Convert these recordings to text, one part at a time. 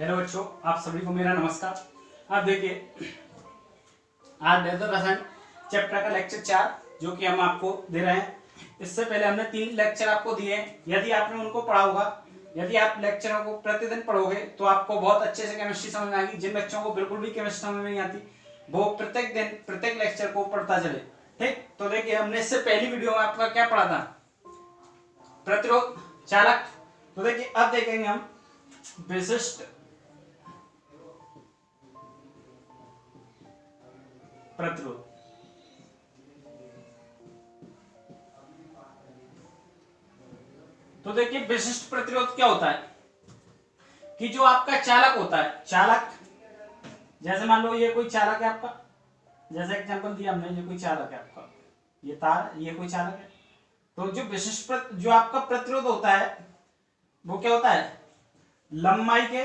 Hello बच्चों, आप सभी को मेरा नमस्कार। आप देखिए, आज भौतिक रसायन चैप्टर का लेक्चर 4 जो कि हम आपको दे रहे हैं। इससे पहले हमने 3 लेक्चर आपको दिए हैं। यदि आपने उनको पढ़ा होगा, यदि आप लेक्चरों को प्रतिदिन पढ़ोगे तो आपको बहुत अच्छे से केमिस्ट्री समझ में आएगी। जिन बच्चों को बिल्कुल भी केमिस्ट्री समझ में नहीं आती वो प्रत्येक दिन प्रत्येक लेक्चर को पढ़ता चले। ठीक, तो देखिए हमने इससे पहली वीडियो में आपका क्या पढ़ा था, प्रतिरोध चालक। तो देखिए अब देखेंगे हम विशिष्ट प्रतिरोध। तो देखिए विशिष्ट प्रतिरोध क्या होता है कि जो आपका चालक होता है, चालक जैसे मान लो ये कोई चालक है आपका, जैसे एग्जांपल दिया हमने, ये कोई चालक है आपका, ये तार, ये कोई चालक है। तो जो विशिष्ट जो आपका प्रतिरोध होता है वो क्या होता है, लंबाई के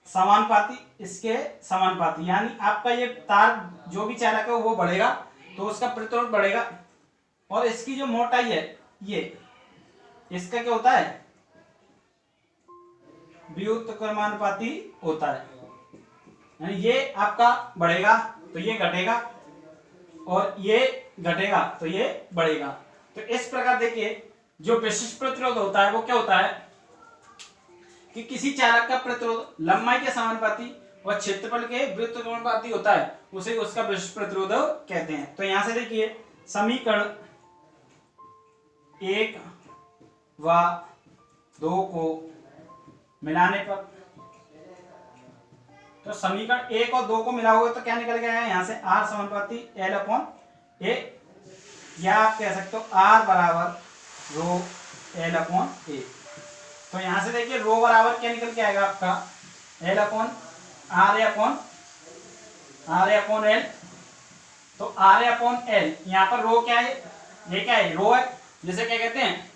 समानुपाती, इसके समानुपाती। यानी आपका ये तार जो भी चालक है वो बढ़ेगा तो उसका प्रतिरोध बढ़ेगा, और इसकी जो मोटाई है ये, इसका क्या होता है, व्युत्क्रमानुपाती होता है। यानी ये आपका बढ़ेगा तो ये घटेगा, और ये घटेगा तो ये बढ़ेगा। तो इस प्रकार देखिए जो विशिष्ट प्रतिरोध होता है वो क्या होता है कि किसी चालक का प्रतिरोध लंबाई के समानुपाती और क्षेत्रफल के व्युत्क्रमानुपाती होता है, उसे उसका विशिष्ट प्रतिरोध कहते हैं। तो यहां से देखिए समीकरण 1 व 2 को मिलाने पर, तो समीकरण 1 और 2 को मिलाओगे तो क्या निकल गया है, यहां से R समानुपाती L/A, या आप कह सकते हो R बराबर रो L/A। तो यहां से देखिए रो बराबर क्या निकल के आएगा आपका, L/R अपॉन L। तो R/L, यहां पर रो क्या है, ये क्या है, रो है, जिसे क्या कहते हैं,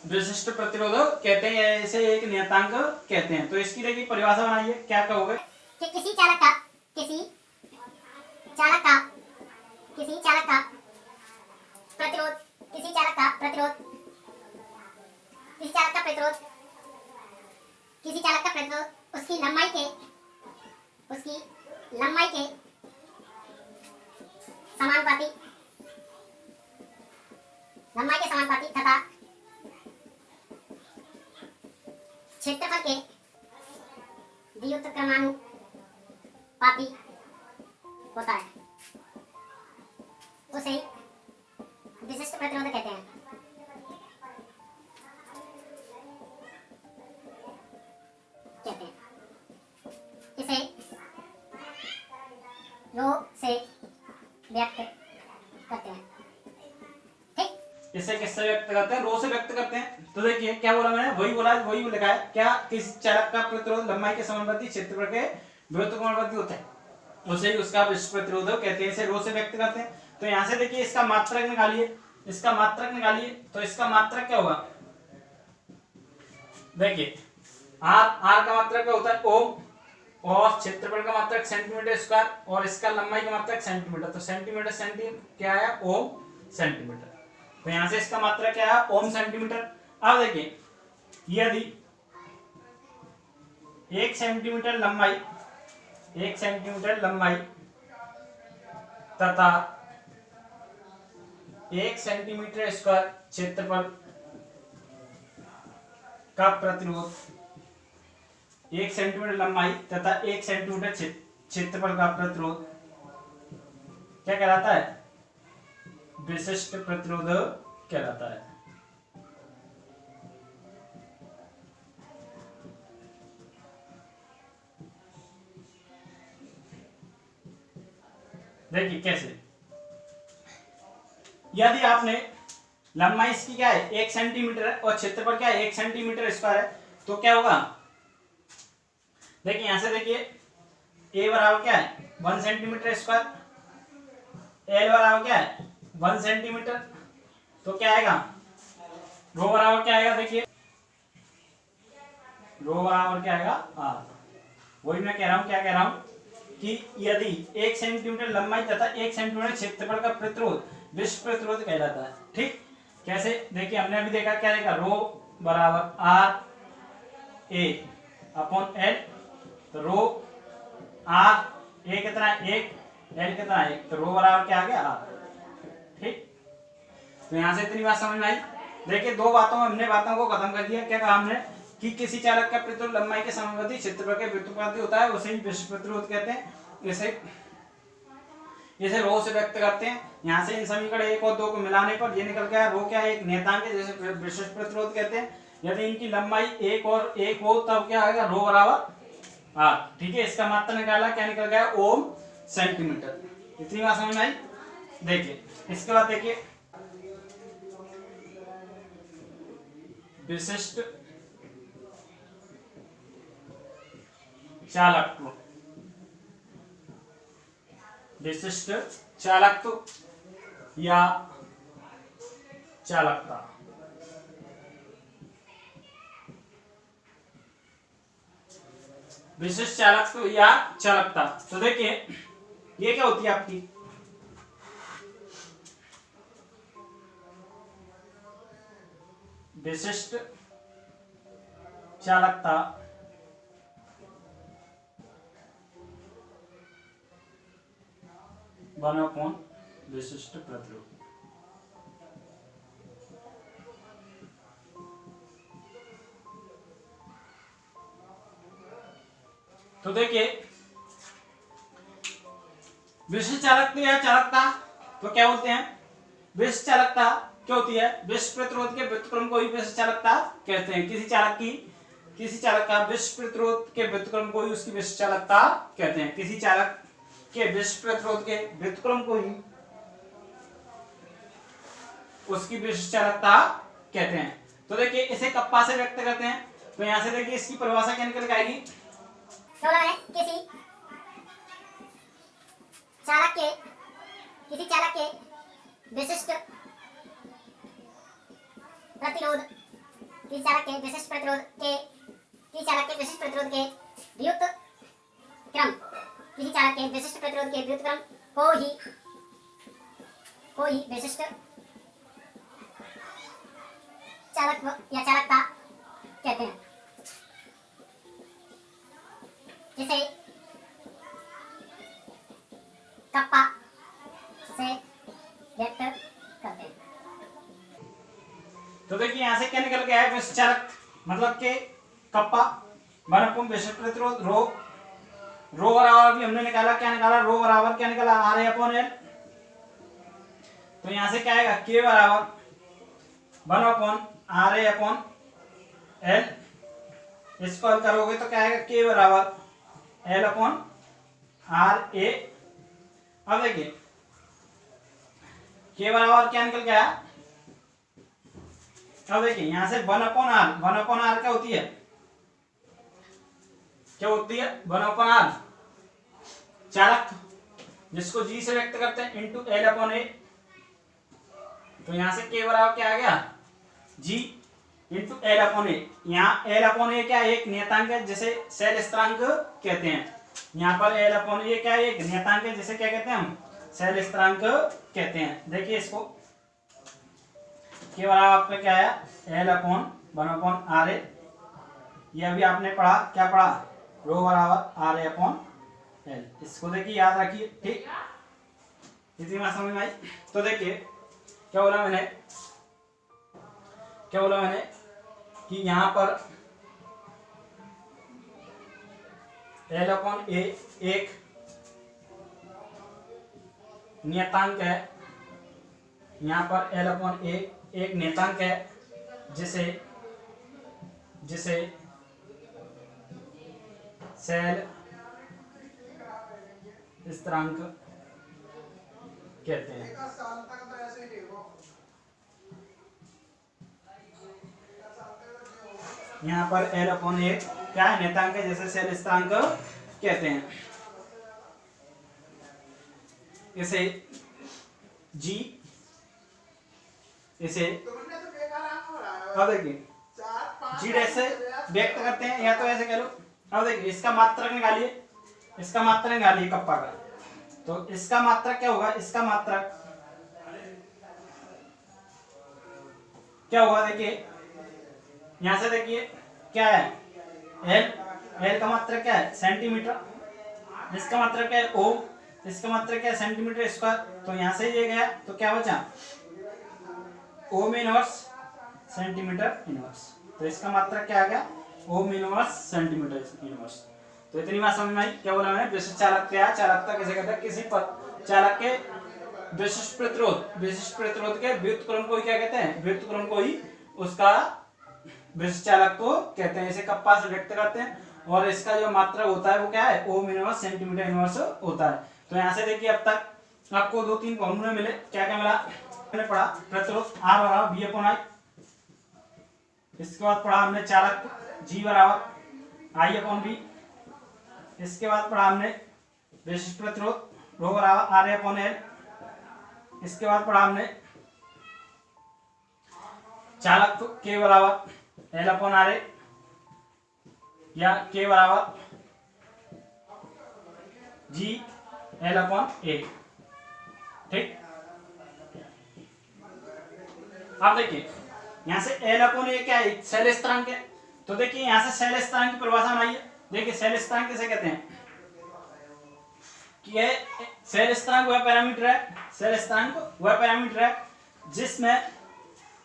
विशिष्ट प्रतिरोध कहते हैं, ऐसे एक नियतांक कहते हैं। तो इसकी देखिए परिभाषा बनाइए, क्या कहोगे कि किसी चालक का प्रतिरोध उसकी लंबाई के समानुपाती तथा क्षेत्रफल के व्युत्क्रमानुपाती होता है, उसे विशिष्ट प्रतिरोध कहते हैं। इसे रो से व्यक्त करते हैं। ठीक, इसे किससे व्यक्त करते हैं, रो से व्यक्त करते हैं। तो देखिए क्या बोला मैंने, वही बोला, वही लिखा है, क्या किसी चालक का प्रतिरोध लंबाई के समानुपाती क्षेत्रफल के व्युत्क्रमानुपाती होता है, उसे ही उसका विशिष्ट प्रतिरोध कहते हैं, इसे रो से व्यक्त करते हैं। तो यहां से देखिए इसका मात्रक निकालिए, इसका मात्रक निकालिए। तो इसका मात्रक क्या होगा, देखिए R का मात्रक क्या होता है, ओम, और क्षेत्रफल का मात्रक सेंटीमीटर स्क्वायर, और इसका लंबाई का मात्रक सेंटीमीटर। तो सेंटीमीटर क्या है, ओम सेंटीमीटर। तो यहां से इसका मात्रक क्या है, ओम सेंटीमीटर। अब देखिए यदि 1 सेंटीमीटर लंबाई तथा 1 सेंटीमीटर स्क्वायर क्षेत्रफल का प्रतिरोध, 1 सेंटीमीटर लंबाई तथा 1 सेंटीमीटर क्षेत्रफल का प्रतिरोध क्या कहलाता है, विशिष्ट प्रतिरोध कहलाता है। देखिए कैसे, यदि आपने लंबाई इसकी क्या है 1 सेंटीमीटर है और क्षेत्रफल क्या है 1 सेंटीमीटर स्क्वायर है, तो क्या होगा, देखिए यहां से देखिए A बराबर क्या है 1 सेंटीमीटर स्क्वायर, L बराबर क्या है 1 सेंटीमीटर। तो क्या आएगा, रो बराबर क्या आएगा, देखिए रो बराबर क्या आएगा, R। वही मैं कह रहा हूं, क्या कह रहा हूं कि यदि 1 सेंटीमीटर लंबाई तथा 1 सेंटीमीटर क्षेत्रफल का प्रतिरोध विशिष्ट प्रतिरोध कहलाता है। ठीक, कैसे, देखिए हमने अभी देखा, क्या देखा, रो बराबर R A अपॉन एल, तो रो आर, ए कितना है 1, एल कितना है 1, तो रो बराबर क्या आ गया आर। ठीक, तो यहां से इतनी बात समझ में आई। देखिए दो बातों में हमने बातों को खत्म कर दिया। क्या कहा हमने कि किसी चालक का प्रतिरोध लंबाई के समानुपाती क्षेत्रफल के व्युत्पत्ति होता है, उसे ही विशिष्ट प्रतिरोध कहते हैं। इसे रो से व्यक्त करते हैं। यहाँ से इन समीकरण 1 और 2 को मिलाने पर ये निकल गया, रो क्या है एक नियतांक है, जैसे विशिष्ट प्रतिरोध कहते हैं। यदि इनकी लंबाई 1 और 1 हो तब क्या आएगा, रो बराबर आर। ठीक है, इसका मात्रा निकाला, क्या निकल गया, ओम सेंटीमीटर। इतनी बात समझ में आई। देखिए इसके बाद देखिए विशिष्ट चालकत्व, विशिष्ट चालकत्व या चालकता। विशिष्ट चालकत्व या चालकता, तो देखिए ये क्या होती है आपकी, विशिष्ट चालकता वन अपॉन विशिष्ट प्रतिरोध। तो देखिए विशिष्ट चालकता या चालकता तो क्या बोलते हैं, विशिष्ट चालकता क्या होती है, विशिष्ट प्रतिरोध के व्युत्क्रम को ही विशिष्ट चालकता कहते हैं। किसी चालक का विशिष्ट प्रतिरोध के व्युत्क्रम को ही उसकी विशिष्ट चालकता कहते हैं। किसी चालक के विशिष्ट प्रतिरोध के व्युत्क्रम को ही उसकी विशिष्ट चालकता कहते हैं। तो देखिए इसे कप्पा से व्यक्त करते हैं। तो यहां से देखिए इसकी परिभाषा क्या निकल आएगी, 16 है किसी चालक के विशिष्ट प्रतिरोध, किसी चालक के विशिष्ट प्रतिरोध के व्युत्क्रम, किसी चालक के विशिष्ट प्रतिरोध के व्युत्क्रम को ही विशिष्ट चालक या चालकता कहते हैं, जिसे कप्पा से व्यक्त करते हैं। तो देखिए यहां से क्या निकल गया है, विशिष्ट चालक मतलब के कप्पा वन अपॉन विशिष्ट प्रतिरोध, रो बराबर भी हमने निकाला, क्या निकाला, रो बराबर क्या निकाला, आर ए अपॉन एल। तो यहां से क्या आएगा, के बराबर one upon R A upon L. इसको हल करोगे तो क्या आएगा, के बराबर एल अपॉन आर ए। अब देखिए के बराबर क्या निकल गया, अब देखिए यहां से वन अपॉन आर क्या होती है, वन अपॉन आर चालक, जिसको जी से व्यक्त करते हैं, इंटू एल अपॉन ए। तो यहां से के बराबर क्या आ गया, जी इंटू एल अपॉन ए। यहाँ एल अपॉन ए क्या, एक नियतांक है जिसे सेल स्थिरांक कहते हैं। यहाँ पर एल अपॉन ए क्या है, एक नियतांक है जिसे क्या कहते हैं हम, सेल स्थिरांक कहते हैं। देखिए इसको के बराबर आपका क्या आया, L upon one upon R A. ये अभी आपने पढ़ा, क्या पढ़ा, रो बराबर आर ए अपॉन एल। इसको देखिए याद रखिए, ठीक, इतनी बात समझ में आई। तो देखिए क्या बोला मैंने कि यहाँ पर एल अपॉन ए एक नियतांक है, यहाँ पर एल अपॉन ए एक नियतांक है जिसे सेल स्थिरांक कहते हैं। यहाँ पर एल अपॉन ए क्या है, नियतांक है जैसे सेल स्थिरांक कहते हैं। इसे जी, इसे अब देखिए जी डैश से व्यक्त करते हैं, या तो ऐसे कह लो। अब देखिए इसका मात्रक निकालिए, कप्पा का। तो इसका मात्रक क्या होगा, इसका मात्रक क्या होगा, देखिए यहां से देखिए क्या है, एल एल का मात्रक क्या है सेंटीमीटर, इसका मात्रक क्या है ओम, इसका मात्रक क्या है सेंटीमीटर स्क्वायर। तो यहां से ये गया तो क्या बचा ओम इनवर्स सेंटीमीटर इनवर्स। तो इसका मात्रक क्या आ गया ओम इनवर्स सेंटीमीटर इनवर्स। तो इतनी बात समझ में आई। क्या बोला मैंने विशिष्ट चालक क्या है, चालकता कैसे कहते हैं किसी पर चालक के विशिष्ट प्रतिरोध के व्युत्क्रम को ही क्या कहते हैं, व्युत्क्रम को ही उसका विशिष्ट चालक को कहते हैं। इसे कप्पा से व्यक्त करते हैं और इसका जो मात्रा होता है वो क्या है ओम इनवर्स सेंटीमीटर इनवर्स होता है। तो यहाँ से देखिए अब तक आपको 2-3 फॉर्मूले मिले। क्या क्या मिला हमने पढ़ा प्रतिरोध R बराबर V अपॉन I, इसके बाद पढ़ा हमने चालक G बराबर I अपॉन V, इसके बाद पढ़ा हमने विशिष्ट प्रतिरोध ρ बराबर R अपॉन L, इसके बाद पढ़ा हमने चालक K बराबर L अपॉन RA या K बराबर G L अपॉन A। ठीक, अब देखिए यहां से L अपॉन A क्या है शैल स्थिरांक है। तो देखिए यहां से शैल स्थिरांक की परिभाषा बनाइए। देखिए शैल स्थिरांक किसे कहते हैं कि ये शैल स्थिरांक वह पैरामीटर है, शैल स्थिरांक वह पैरामीटर है जिसमें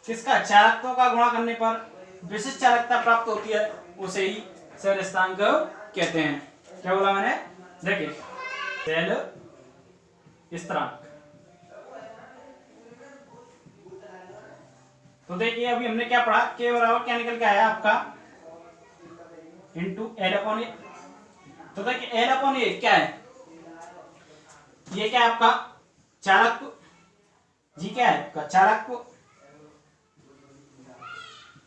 किसका चालकत्व का गुणा करने पर विशिष्ट चालकता प्राप्त होती है, उसे ही शैल स्थिरांक कहते हैं। क्या बोला मैंने, देखिए शैल स्थिरांक। तो देखिए अभी हमने क्या पढ़ा के बराबर क्या निकल के आया आपका इंटू एल अपॉन ए। तो देखिए एल अपॉन ए क्या है, ये क्या है आपका चालक, जी क्या है आपका चालक,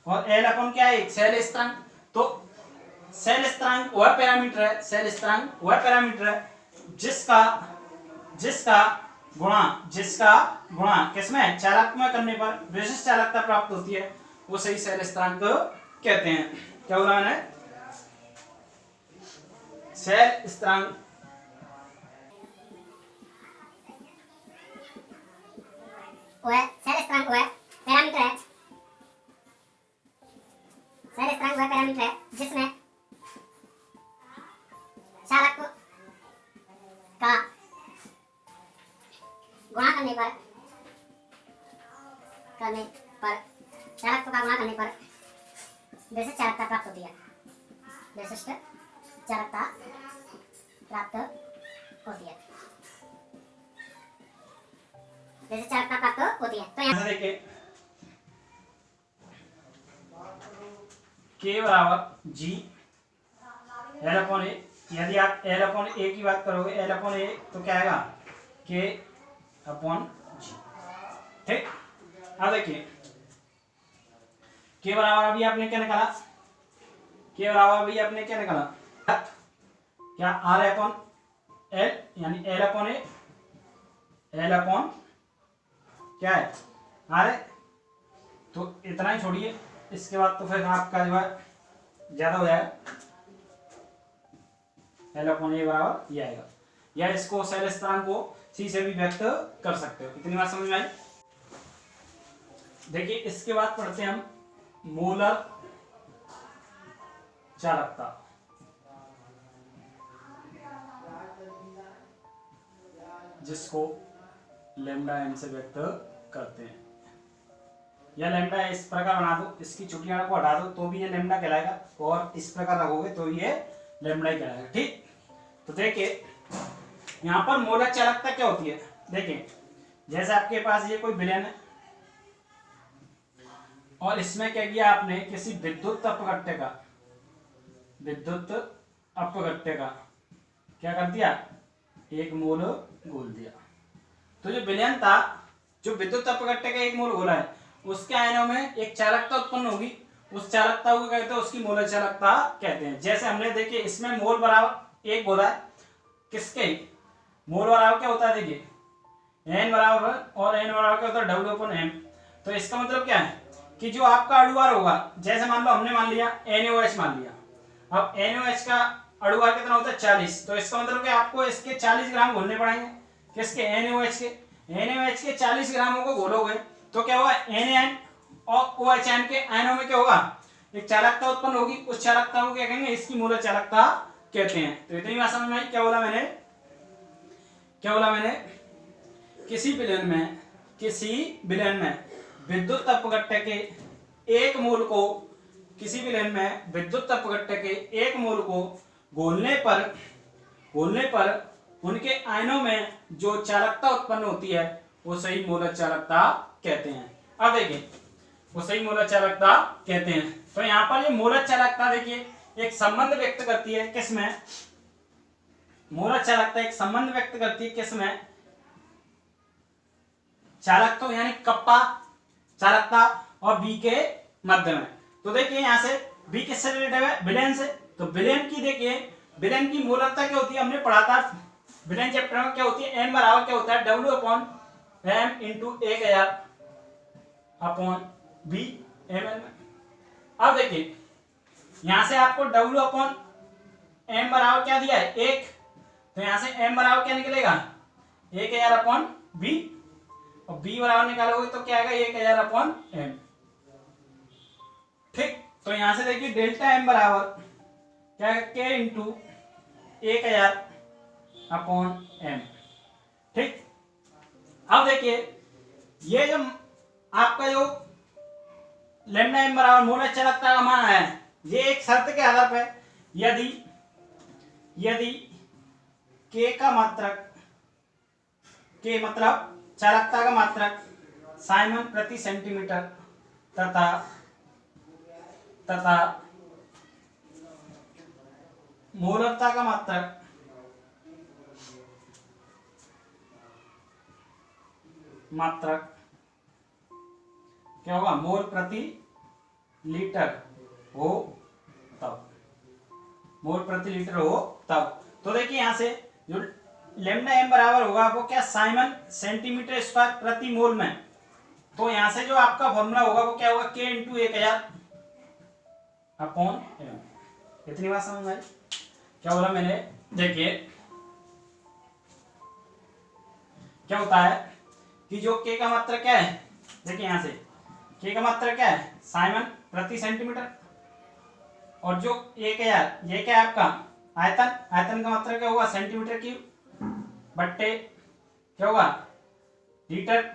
और एल अपॉन क्या है एक शैल स्थिरांक। तो शैल स्थिरांक वह पैरामीटर है, शैल स्थिरांक वह पैरामीटर है जिसका गुणा किसमें चालक में करने पर विशिष्ट चालकता प्राप्त होती है, वो सही शैल स्थिरांक कहते हैं। क्या बोला मैंने, शैल स्थिरांक वह शैल स्थिरांक वह पैरामीटर है, शैल स्थिरांक वह पैरामीटर है जिसमें चालक का गुणा करने पर चालकत्व का गुणा करने पर विशिष्ट चालकता प्राप्त होती है, विशिष्ट चालकता प्राप्त होती है, विशिष्ट चालकता प्राप्त होती है। तो यहाँ देखिए K बराबर G L अपॉन A। यदि आप L अपॉन A की बात करोगे L अपॉन A तो क्या आएगा K अपॉन G। ठीक, अब देखिए K बराबर अभी आपने क्या निकाला, K बराबर अभी आपने क्या निकाला क्या R अपॉन L यानी L upon A, L upon क्या है R है। तो इतना ही छोड़िए, इसके बाद तो फिर आपका जो है ज्यादा हो जाएगा, L अपॉन A बराबर ये आएगा, या इसको शैल स्थिरांक को C से भी व्यक्त कर सकते हो। इतनी बात समझ में आई। देखिए इसके बाद पढ़ते हैं हम मोलर चालकता। जिसको लैम्डा एम से व्यक्त करते हैं, या लैम्डा इस प्रकार बना दो, इसकी चुटियां को हटा दो तो भी ये लैम्डा कहलाएगा, और इस प्रकार रखोगे तो ये लैम्डा ही कहलाएगा। ठीक, तो देखिए यहां पर मोलर चालकता क्या होती है। देखिए जैसे आपके पास ये कोई विलयन है और इसमें क्या किया आपने किसी विद्युत अपघट्य का क्या कर दिया, एक मोल घोल दिया। तो जो विलयन था, जो विद्युत अपघट्य का एक मोल घोला है, उसके आयनों में एक चालकता उत्पन्न होगी, उस चालकता को कहते हैं, उसकी मोलर चालकता कहते हैं। जैसे हमने देखिए इसमें मोल बराबर एक घोला है, किसके मोल बराबर क्या होता है, देखिए n बराबर और n बराबर क्या होता है W/m। तो इसका मतलब क्या है कि जो आपका अणुभार होगा, जैसे मान लो हमने मान लिया NaOH मान लिया, अब NaOH का अणुभार कितना होता है 40। तो इसका मतलब कि आपको इसके 40 ग्राम घोलने पड़ेंगे, किसके NaOH के 40 ग्रामों को घोलोगे तो क्या होगा, Na और OHN के आयनों में क्या होगा, एक चालकता उत्पन्न होगी, उस चालकता को क्या कहेंगे, इसकी मूलक चालकता कहते हैं। तो इतनी बात समझ में आई। क्या बोला मैंने, किसी विलयन में विद्युत अपघट्य के एक मोल को, किसी विलयन में विद्युत अपघट्य के एक मोल को घोलने पर उनके आयनों में जो चालकता उत्पन्न होती है वो सही मूलक चालकता कहते हैं। अब देखिए, वो सही मूलक चालकता कहते हैं। तो यहाँ पर ये मूलक चालकता देखिए एक संबंध व्यक्त करती है, किसमें, मूलक चालकता एक संबंध व्यक्त करती है किसमें, चालकता यानी कप्पा चालकता और बी के मध्य में। तो देखिए यहाँ से बी किससे रिलेटेड है, विलयन से। तो विलयन की देखिए, विलयन की मूलकता क्या होती है, हमने पढ़ा था विलयन चैप्टर में, क्या होती है, एन बराबर क्या होता है, W/m into 1000 upon B M N. अब देखिए यहां से आपको W/m बराबर क्या दिया है, 1। तो यहां से m बराबर क्या निकलेगा, 1000 अपॉन बी, और b बराबर निकालोगे तो क्या आएगा, 1000 अपॉन m। ठीक, तो यहां से देखिए डेल्टा m बराबर क्या है, k इंटू 1000 अपॉन m। ठीक, अब देखिए ये जो आपका जो लैम्डा m बराबर मूलक चालकता का मान है, ये एक शर्त के आधार पर, यदि k का मात्रक, k मतलब चालकता का मात्रक साइमन प्रति सेंटीमीटर तथा मूलकता का मात्रक क्या होगा, मोल प्रति लीटर हो तब, मोल प्रति लीटर हो तब। तो देखिए यहां से जो लैम्डा m बराबर होगा वो क्या, साइमन सेंटीमीटर स्क्वायर प्रति मोल में। तो यहां से जो आपका फॉर्मूला होगा वो क्या होगा, k इंटू 1000 अपॉन m। इतनी बात समझ में आई। क्या बोला मैंने, देखिए क्या होता है कि जो k का मात्रक क्या है, देखिए यहां से k का मात्रक क्या है, साइमन प्रति सेंटीमीटर, और जो 1000 ये क्या है आपका आयतन, आयतन का मात्रक क्या होगा, सेंटीमीटर क्यूब बट्टे क्या होगा, लीटर,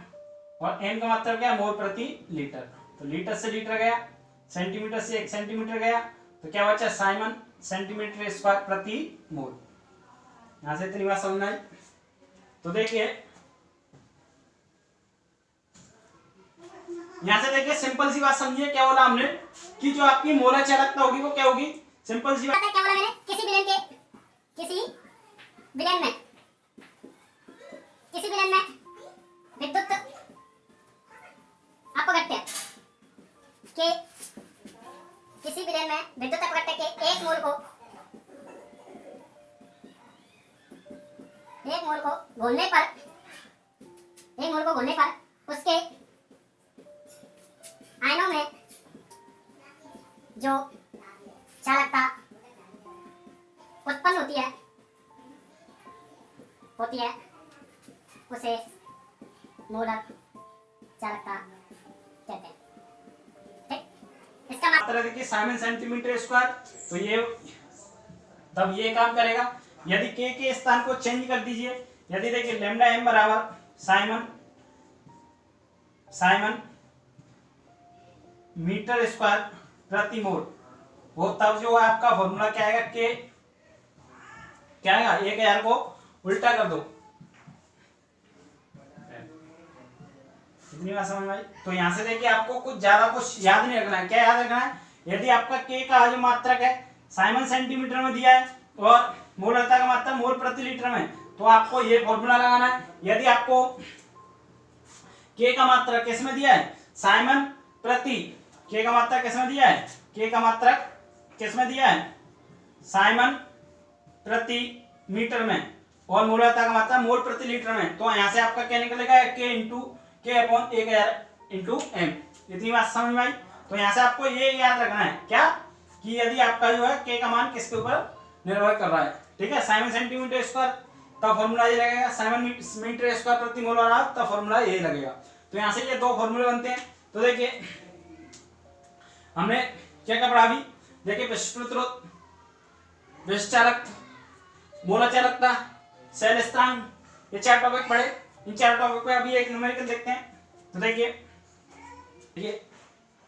और n का मात्रक क्या है, मोल प्रति लीटर। तो लीटर से लीटर गया, सेंटीमीटर से 1 सेंटीमीटर गया, तो क्या बचा, साइमन सेंटीमीटर स्क्वायर प्रति मोल। यहां से इतनी बात समझ में आई। तो देखिए यहां से देखिए सिंपल सी बात समझिए, क्या बोला हमने कि जो आपकी मोलर चालकता होगी वो क्या होगी, सिंपल सी बात। क्या बोला मैंने, किसी विलयन में विद्युत अपघट्य के, किसी विलयन में विद्युत अपघट्य के एक मोल को घोलने पर उसके आयनों में जो चालकता उत्पन्न होती है उसे मूलक चालकता कहते हैं। ठीक, इसका मतलब देखिए साइमन सेंटीमीटर स्क्वायर, तो ये तब ये काम करेगा। यदि k के स्थान को चेंज कर दीजिए, यदि देखिए लैम्डा m बराबर साइमन मीटर स्क्वायर प्रति मोल वो, तब जो आपका फॉर्मूला क्या आएगा, k क्या आएगा, 1000 को उल्टा कर दो। इतनी बात समझ में आई। तो यहां से देखिए आपको कुछ ज्यादा कुछ याद नहीं रखना है। क्या याद रखना है, यदि आपका k का जो मात्रक है साइमन सेंटीमीटर में दिया है और मोलरता का मात्रक मोल प्रति लीटर में, तो आपको ये फॉर्मूला लगाना है। यदि आपको k का मात्रक किस में दिया है, साइमन प्रति, k का मात्रक किस में दिया है, k का मात्रक किस में दिया है, साइमन प्रति मीटर में, और मोलरता का मात्रक मोल प्रति लीटर में, तो यहां से आपका क्या निकलेगा, k into k upon 1000 into m। इतनी बात समझ में आई। तो यहां से आपको ये याद रखना है क्या, कि यदि आपका जो है k का मान किसके ऊपर निर्भर कर रहा है। ठीक है, साइमन सेंटीमीटर स्क्वायर तब फॉर्मूला ये लगेगा, साइमन मीटर स्क्वायर प्रति मोल वाला तब फॉर्मूला यही लगेगा। तो यहां से ये दो फॉर्मूले बनते हैं। तो देखिए हमने क्या क्या पढ़ा अभी? देखिए विशिष्ट प्रतिरोध, विशिष्ट चालक, मोलर चालकता, सेल स्थान, ये 4 टॉपिक पढ़े। इन 4 टॉपिक पे अभी एक न्यूमेरिकल देखते हैं। तो देखिए ये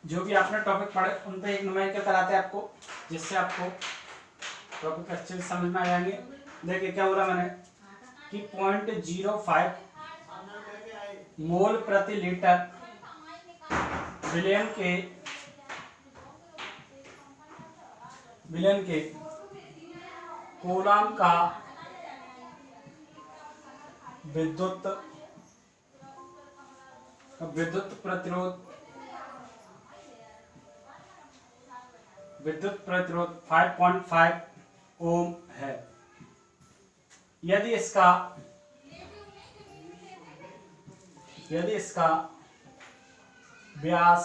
जो भी आपने टॉपिक पढ़े उन पे एक न्यूमेरिकल कराते हैं आपको, जिससे आपको टॉपिक अच्छे से समझ में आ जाएंगे। देखिए क्या हो रहा मैंने कि 0.05 मोल प्रति लीटर विलयन के कूलम का विद्युत प्रतिरोध 5.5 ओम है। यदि इसका व्यास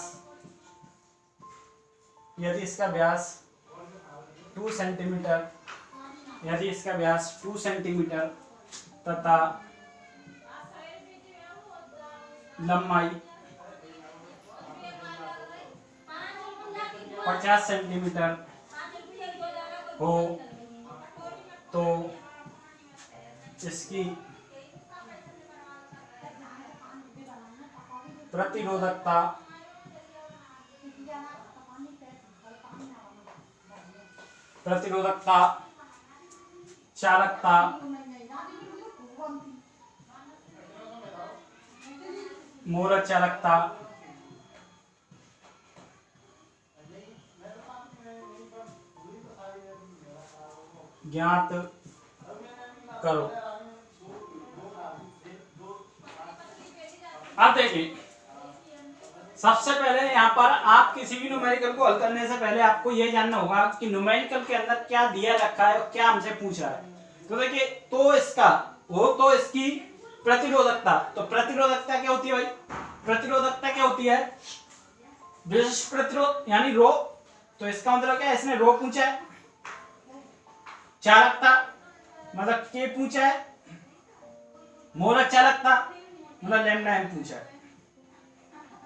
2 सेंटीमीटर, यदि इसका व्यास 2 सेंटीमीटर तथा लंबाई 50 सेंटीमीटर हो तो इसकी प्रतिरोधकता चालकता मोलर चालकता ज्ञात करो। अब देखिए सबसे पहले यहाँ पर आप किसी भी न्यूमेरिकल को हल करने से पहले आपको यह जानना होगा कि न्यूमेरिकल के अंदर क्या दिया रखा है और क्या हमसे पूछ रहा है। तो देखिए तो इसकी प्रतिरोधकता, तो प्रतिरोधकता क्या होती है भाई? प्रतिरोधकता क्या होती है? विशिष्ट प्रतिरोध यानी रो, तो इसका मतलब क्या है, इसने रो पूछा है। चालकता मतलब के पूछा है। मोलर चालकता मतलब लैम्डा एम पूछा है।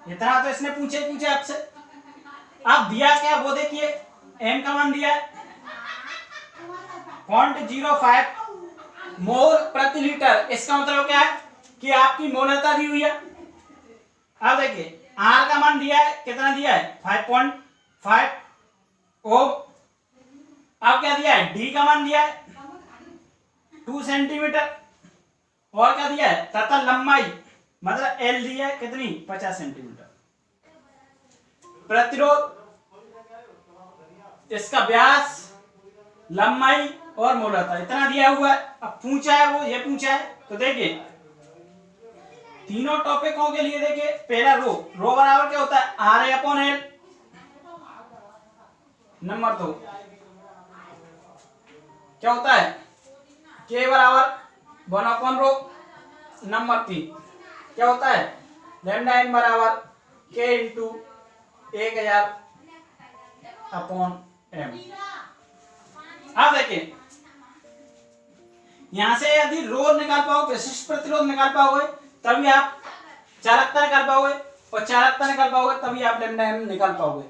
इतना तो इसने पूछा आपसे। अब दिया क्या वो देखिए, एम का मान दिया है 0.05 मोल प्रति लीटर। इसका मतलब क्या है कि आपकी मोलरता दी हुई है। अब देखिए आर का मान दिया है, कितना दिया है 5.5 ओम। अब क्या दिया है, डी का मान दिया है 2 सेंटीमीटर, और क्या दिया है तथा लंबाई मतलब एल दिया है कितनी 50 सेंटीमीटर। प्रतिरोध, इसका व्यास, लंबाई और मोलरता इतना दिया हुआ है। अब पूछा है वो ये पूछा है। तो देखिए तीनों टॉपिकों के लिए देखिए पहला रो बराबर क्या होता है आर अपॉन एल। नंबर 2 क्या होता है के बराबर 1 अपॉन रो। नंबर 3 क्या होता है लैम्डा एन बराबर के इंटू 1000 अपॉन एम। अब देखिए यहां से यदि रो निकाल पाओगे, विशिष्ट प्रतिरोध निकाल पाओगे, तभी आप चालकता निकाल पाओगे, और चालकता निकाल पाओगे तभी आप लैम्डा एम निकाल पाओगे।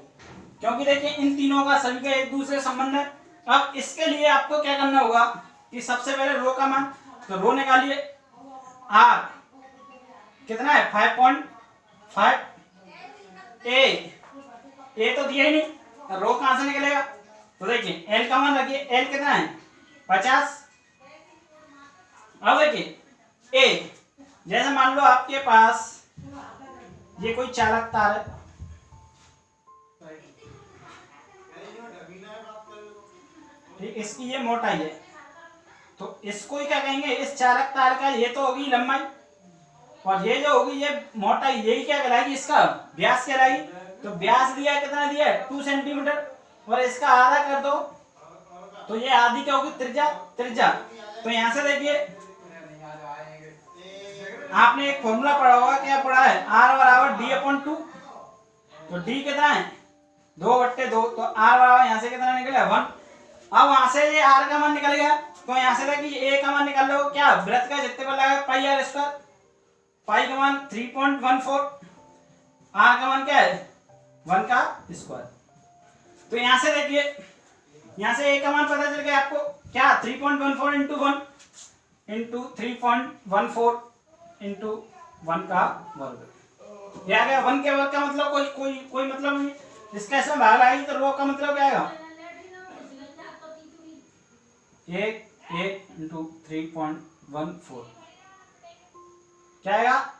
क्योंकि देखिए इन तीनों का सभी का एक दूसरे संबंध है। अब इसके लिए आपको क्या करना होगा कि सबसे पहले रो का मान, तो रो निकालिए। आर कितना है 5.5। ए तो दिया ही नहीं, रो कहां से निकलेगा? तो देखिए एल का मान रखिए, एल कितना है 50। अब देखिए ए, जैसे मान लो आपके पास ये कोई चालक तार है, ठीक, इसकी ये मोटाई है, तो इसको ही क्या कहेंगे, इस चालक तार का ये तो होगी लंबाई, और ये जो होगी ये मोटाई, यही क्या कहलाएगी, इसका व्यास कहलाएगी। तो व्यास दिया है, कितना दिया है 2 सेंटीमीटर, और इसका आधा कर दो तो ये आधी क्या होगी त्रिज्या। तो यहां से देखिए आपने एक फॉर्मूला पढ़ा होगा, क्या पढ़ा है, आर बराबर डी अपॉन 2। तो डी कितना है 2/2, तो आर बराबर यहां से कितना निकला 1। अब वहां से ये आर का मान निकल गया, तो यहां से देखिए ए का मान निकाल लो, क्या वृत्त का जितने पर लगा पाई आर स्क्वायर, पाई का मान 3.14, आर का मान क्या है 1 का स्क्वायर। तो यहाँ से देखिए, यहाँ से ए का मान पता चल गया आपको क्या 3.14 इंटू 1 इंटू 3.14 इंटू 1 का वर्ग। ये आ गया 1 के वर्ग का मतलब कोई मतलब नहीं। इसका इसमें भाग आएगी तो रो का मतलब क्या आएगा 1 इंटू 3.14 क्या आएगा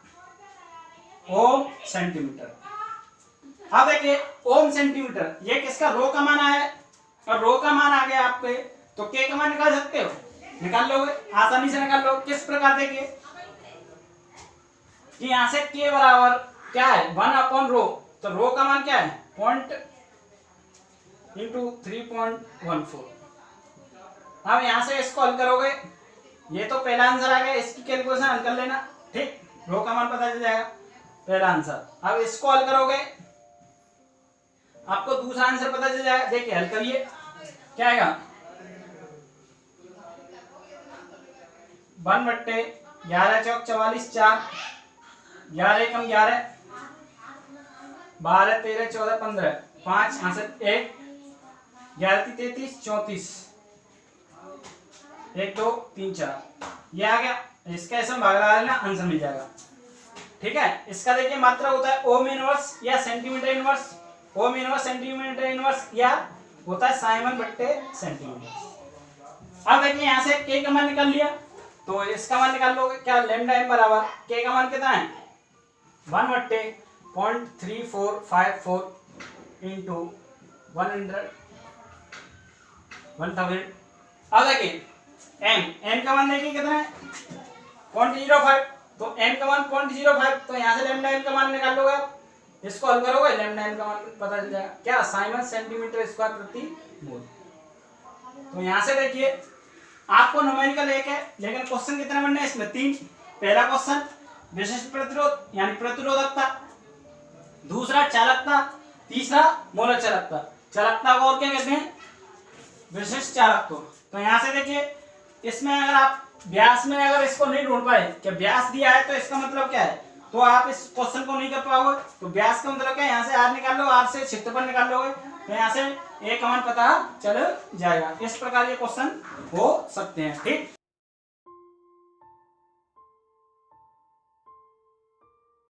ओम सेंटीमीटर। अब देखिए ओम सेंटीमीटर ये किसका रो का मान आया है और रो का मान आ गया आपके, तो के का मान निकाल सकते हो, निकाल लोगे आसानी से निकाल लो। किस प्रकार देखिए कि यहां से के बराबर क्या है 1 अपॉन रो, तो रो का मान क्या है पॉइंट इंटू 3.14। अब यहां से इसको हल करोगे, ये तो पहला आंसर आ गया, इसकी कैलकुलेशन हल कर लेना, ठीक, रो का मान पता चल जाएगा पहला आंसर। अब इसको हल करोगे आपको दूसरा आंसर पता चल जाएगा। देखिए हल करिए क्या आएगा 1/11 चौक 44 4 11 एकम 11 12 13 14 15 5 यहाँ से 1 11 33 34 1 2 3 4 ये आ गया। इसका ऐसा भाग लगा लेना आंसर मिल जाएगा, ठीक है। इसका देखिए मात्रा होता है ओम इनवर्स या centimetre inverse, ohm inverse centimetre inverse या होता है साइमन बट्टे सेंटीमीटर। अब देखिए यहाँ से के का मान निकाल लिया, तो इसका मान निकाल लोगे क्या लैम्डा एम बराबर के का मान कितना है 1/0.3454 इंटू 1000। अब देखिए एम का मान देखिए कितना है 0.05, तो एम का मान 0.05, तो यहाँ से लैम्डा एम का मान निकाल लोगे आप, इसको हल करोगे लैम्डा एम का मान पता चल जाएगा क्या साइमन सेंटीमीटर स्क्वायर प्रति मोल। तो यहाँ से देखिए आपको न्यूमेरिकल एक है लेकिन क्वेश्चन कितने बनने हैं इसमें 3। पहला क्वेश्चन विशिष्ट प्रतिरोध यानी प्रतिरोधकता, दूसरा चालकता, तीसरा मोलर चालकता। चालकता को और क्या कहते हैं विशिष्ट चालकत्व। तो यहाँ से देखिए इसमें अगर आप व्यास में अगर इसको नहीं ढूंढ पाए कि व्यास दिया है तो इसका मतलब क्या है, तो आप इस क्वेश्चन को नहीं कर पाओगे। तो व्यास का मतलब क्या है यहाँ से आर निकाल लो, आर से क्षेत्रफल निकाल लोगे तो यहाँ से एक का मान पता चल जाएगा। इस प्रकार ये क्वेश्चन हो सकते हैं, ठीक।